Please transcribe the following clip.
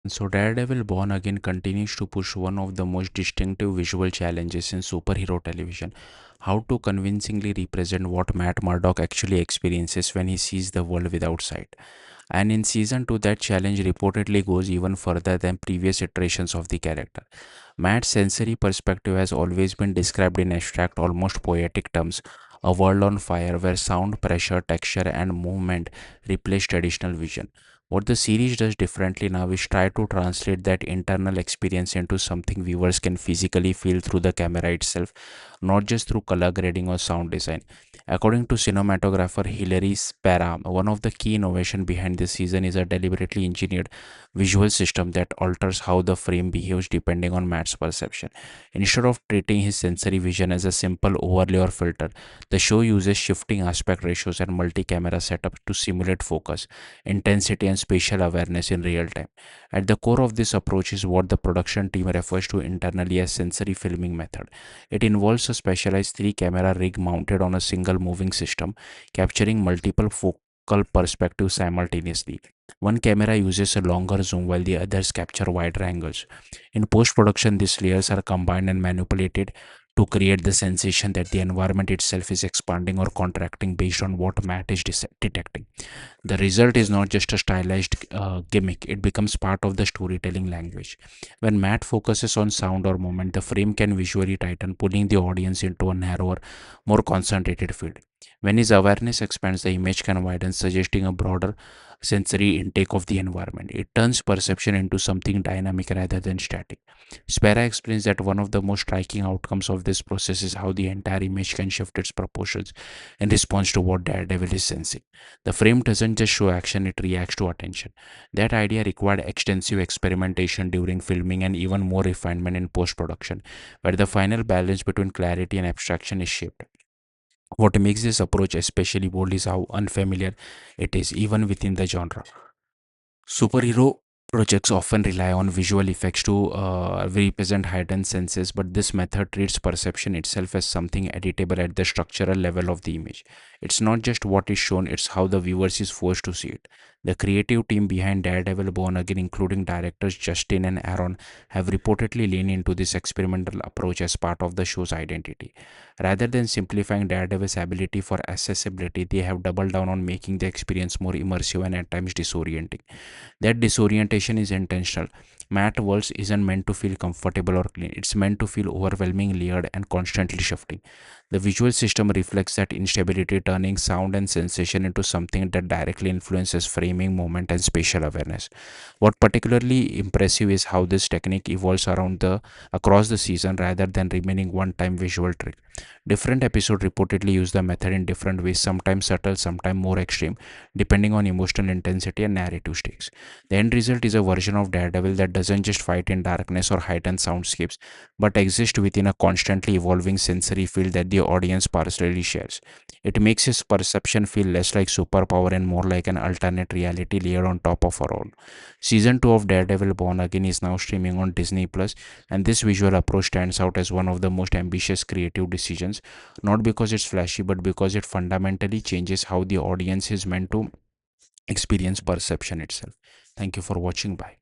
So Daredevil Born Again continues to push one of the most distinctive visual challenges in superhero television: how to convincingly represent what Matt Murdock actually experiences when he sees the world without sight. And in season 2, that challenge reportedly goes even further than previous iterations of the character. Matt's sensory perspective has always been described in abstract, almost poetic terms: a world on fire where sound, pressure, texture, and movement replace traditional vision. What the series does differently now is try to translate that internal experience into something viewers can physically feel through the camera itself, not just through color grading or sound design. According to cinematographer Hilary Spera, one of the key innovations behind this season is a deliberately engineered visual system that alters how the frame behaves depending on Matt's perception. Instead of treating his sensory vision as a simple overlay or filter, the show uses shifting aspect ratios and multi-camera setup to simulate focus, intensity, and spatial awareness in real time. At the core of this approach is what the production team refers to internally as sensory filming method. It involves a specialized three-camera rig mounted on a single moving system, capturing multiple focal perspectives simultaneously. One camera uses a longer zoom while the others capture wider angles. In post production, these layers are combined and manipulated to create the sensation that the environment itself is expanding or contracting based on what Matt is detecting. The result is not just a stylized gimmick, it becomes part of the storytelling language. When Matt focuses on sound or movement, the frame can visually tighten, pulling the audience into a narrower, more concentrated field. When his awareness expands, the image can widen, suggesting a broader sensory intake of the environment. It turns perception into something dynamic rather than static. Spera explains that one of the most striking outcomes of this process is how the entire image can shift its proportions in response to what Daredevil is sensing. The frame doesn't just show action, it reacts to attention. That idea required extensive experimentation during filming and even more refinement in post production, where the final balance between clarity and abstraction is shaped. What makes this approach especially bold is how unfamiliar it is, even within the genre. Superhero projects often rely on visual effects to represent heightened senses, but this method treats perception itself as something editable at the structural level of the image. It's not just what is shown, it's how the viewers is forced to see it. The creative team behind Daredevil Born Again, including directors Justin and Aaron, have reportedly leaned into this experimental approach as part of the show's identity. Rather than simplifying Daredevil's ability for accessibility, they have doubled down on making the experience more immersive and at times disorienting. That disorientation is intentional. Matte Worlds isn't meant to feel comfortable or clean, it's meant to feel overwhelming, layered, and constantly shifting. The visual system reflects that instability, turning sound and sensation into something that directly influences framing, moment, and spatial awareness. What particularly impressive is how this technique evolves across the season rather than remaining one-time visual trick. Different episodes reportedly use the method in different ways, sometimes subtle, sometimes more extreme, depending on emotional intensity and narrative stakes. The end result is a version of Daredevil that doesn't just fight in darkness or heightened soundscapes, but exists within a constantly evolving sensory field that the audience partially shares. It makes his perception feel less like superpower and more like an alternate reality layered on top of our own. Season 2 of Daredevil Born Again is now streaming on Disney Plus, and this visual approach stands out as one of the most ambitious creative decisions, not because it's flashy, but because it fundamentally changes how the audience is meant to experience perception itself. Thank you for watching. Bye.